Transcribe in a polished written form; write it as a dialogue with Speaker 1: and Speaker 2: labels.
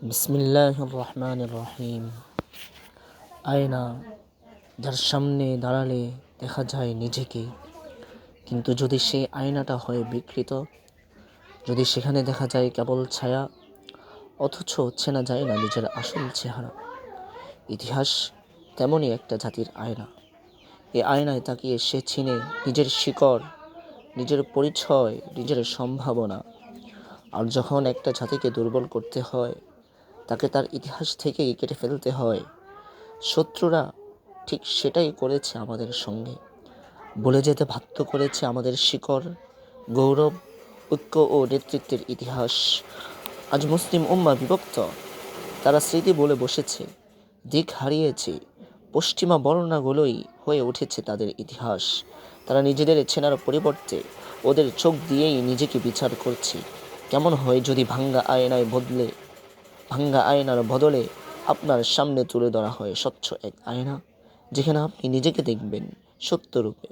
Speaker 1: বিসমিল্লাহির রহমানির রহিম। আয়না, যার সামনে দাঁড়ালে দেখা যায় নিজেকে, কিন্তু যদি সেই আয়নাটা হয় বিকৃত, যদি সেখানে দেখা যায় কেবল ছায়া, অথচ চেনা যায় না নিজের আসল চেহারা। ইতিহাস তেমনই একটা জাতির আয়না। এই আয়নায় তাকিয়ে সে চিনে নিজের শিকড়, নিজের পরিচয়, নিজের সম্ভাবনা। আর যখন একটা জাতিকে দুর্বল করতে হয়, তাকে তার ইতিহাস থেকেই কেটে ফেলতে হয়। শত্রুরা ঠিক সেটাই করেছে আমাদের সঙ্গে। বলে যেতে বাধ্য করেছে আমাদের শিকড়, গৌরব, ঐক্য ও নেতৃত্বের ইতিহাস। আজ মুসলিম উম্মাহ বিভক্ত, তারা স্মৃতি বলে বসেছে, দিক হারিয়েছে। পশ্চিমা বর্ণনাগুলোই হয়ে উঠেছে তাদের ইতিহাস। তারা নিজেদের চেনার পরিবর্তে ওদের চোখ দিয়েই নিজেকে বিচার করছে। কেমন হয় যদি ভাঙ্গা আয়নার বদলে আপনার সামনে তুলে ধরা হয় স্বচ্ছ এক আয়না, যেখানে আপনি নিজেকে দেখবেন সত্যরূপে।